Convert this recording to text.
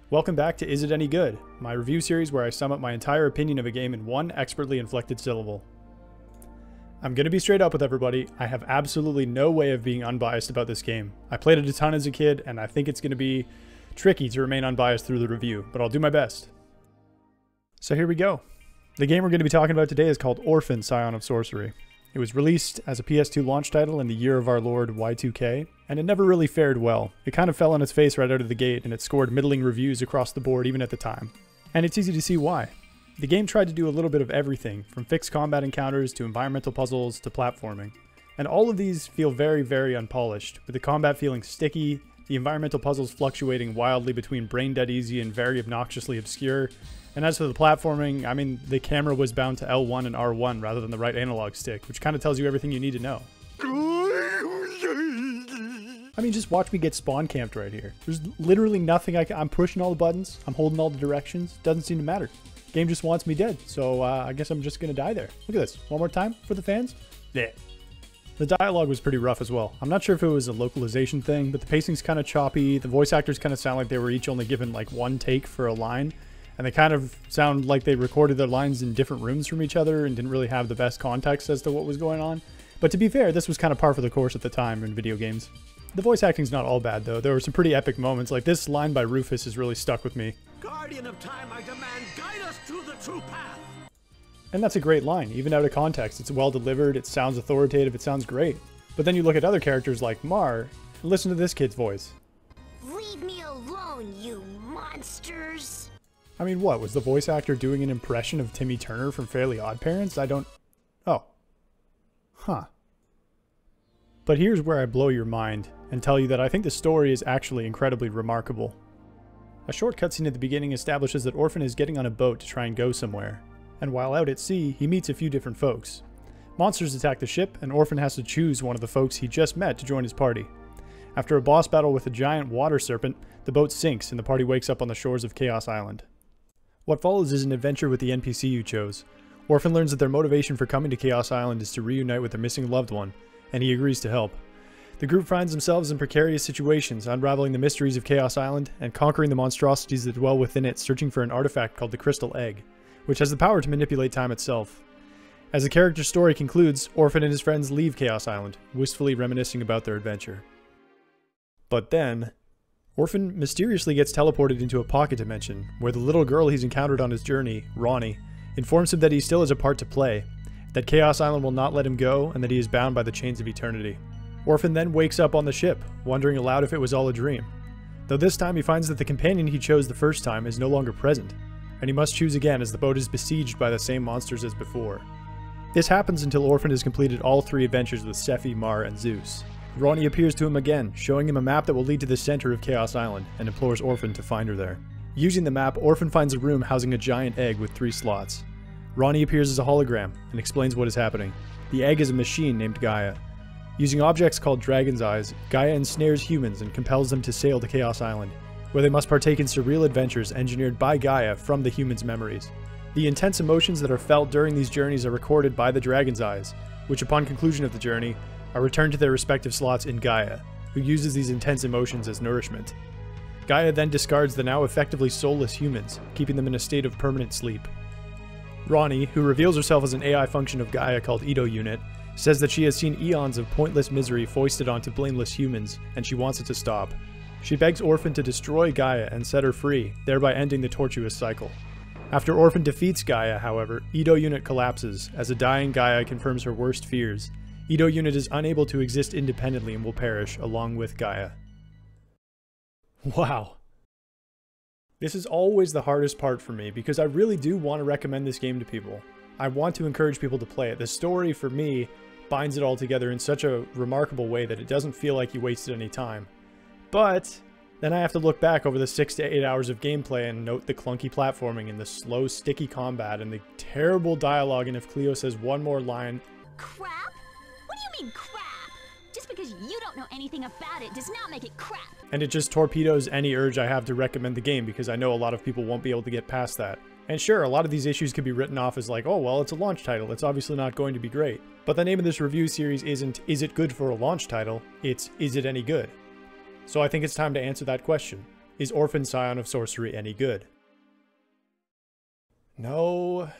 Welcome back to Is It Any Good, my review series where I sum up my entire opinion of a game in one expertly inflected syllable. I'm gonna be straight up with everybody, I have absolutely no way of being unbiased about this game. I played it a ton as a kid, and I think it's gonna be tricky to remain unbiased through the review, but I'll do my best. So here we go. The game we're gonna be talking about today is called Orphen, Scion of Sorcery. It was released as a PS2 launch title in the year of our Lord Y2K, and it never really fared well. It kind of fell on its face right out of the gate, and it scored middling reviews across the board even at the time. And it's easy to see why. The game tried to do a little bit of everything, from fixed combat encounters to environmental puzzles to platforming. And all of these feel very, very unpolished, with the combat feeling sticky, the environmental puzzles fluctuating wildly between brain-dead easy and very obnoxiously obscure. And as for the platforming, I mean, the camera was bound to L1 and R1 rather than the right analog stick, which kind of tells you everything you need to know. I mean, just watch me get spawn camped right here. There's literally nothing I'm pushing all the buttons, I'm holding all the directions, doesn't seem to matter. Game just wants me dead, so I guess I'm just gonna die there. Look at this, one more time for the fans. Yeah. The dialogue was pretty rough as well. I'm not sure if it was a localization thing, but the pacing's kind of choppy, the voice actors kind of sound like they were each only given like one take for a line. And they kind of sound like they recorded their lines in different rooms from each other and didn't really have the best context as to what was going on. But to be fair, this was kind of par for the course at the time in video games. The voice acting's not all bad though. There were some pretty epic moments, like this line by Rufus has really stuck with me. Guardian of time, I demand, guide us to the true path. And that's a great line, even out of context. It's well delivered, it sounds authoritative, it sounds great. But then you look at other characters like Mar, and listen to this kid's voice. Leave me alone, you monsters! I mean, what, was the voice actor doing an impression of Timmy Turner from Fairly Odd Parents? Oh. Huh. But here's where I blow your mind and tell you that I think the story is actually incredibly remarkable. A short cutscene at the beginning establishes that Orphen is getting on a boat to try and go somewhere, and while out at sea, he meets a few different folks. Monsters attack the ship, and Orphen has to choose one of the folks he just met to join his party. After a boss battle with a giant water serpent, the boat sinks and the party wakes up on the shores of Chaos Island. What follows is an adventure with the NPC you chose. Orphen learns that their motivation for coming to Chaos Island is to reunite with their missing loved one, and he agrees to help. The group finds themselves in precarious situations, unraveling the mysteries of Chaos Island and conquering the monstrosities that dwell within it, searching for an artifact called the Crystal Egg, which has the power to manipulate time itself. As the character's story concludes, Orphen and his friends leave Chaos Island, wistfully reminiscing about their adventure. But then, Orphen mysteriously gets teleported into a pocket dimension, where the little girl he's encountered on his journey, Ronnie, informs him that he still has a part to play, that Chaos Island will not let him go, and that he is bound by the chains of eternity. Orphen then wakes up on the ship, wondering aloud if it was all a dream. Though this time he finds that the companion he chose the first time is no longer present, and he must choose again as the boat is besieged by the same monsters as before. This happens until Orphen has completed all three adventures with Sephi, Mar, and Zeus. Ronnie appears to him again, showing him a map that will lead to the center of Chaos Island, and implores Orphen to find her there. Using the map, Orphen finds a room housing a giant egg with 3 slots. Ronnie appears as a hologram, and explains what is happening. The egg is a machine named Gaia. Using objects called Dragon's Eyes, Gaia ensnares humans and compels them to sail to Chaos Island, where they must partake in surreal adventures engineered by Gaia from the humans' memories. The intense emotions that are felt during these journeys are recorded by the Dragon's Eyes, which upon conclusion of the journey, are returned to their respective slots in Gaia, who uses these intense emotions as nourishment. Gaia then discards the now effectively soulless humans, keeping them in a state of permanent sleep. Ronnie, who reveals herself as an AI function of Gaia called Edo Unit, says that she has seen eons of pointless misery foisted onto blameless humans, and she wants it to stop. She begs Orphen to destroy Gaia and set her free, thereby ending the tortuous cycle. After Orphen defeats Gaia, however, Edo Unit collapses, as a dying Gaia confirms her worst fears. Edo Unit is unable to exist independently and will perish, along with Gaia. Wow. This is always the hardest part for me, because I really do want to recommend this game to people. I want to encourage people to play it. The story, for me, binds it all together in such a remarkable way that it doesn't feel like you wasted any time. But then I have to look back over the 6 to 8 hours of gameplay and note the clunky platforming and the slow, sticky combat and the terrible dialogue, and if Cleo says one more line, Crap? What do you mean crap? Just because you don't know anything about it does not make it crap. And it just torpedoes any urge I have to recommend the game, because I know a lot of people won't be able to get past that. And sure, a lot of these issues could be written off as like, oh well, it's a launch title, it's obviously not going to be great. But the name of this review series isn't, is it good for a launch title? It's, is it any good? So I think it's time to answer that question. Is Orphen Scion of Sorcery any good? No,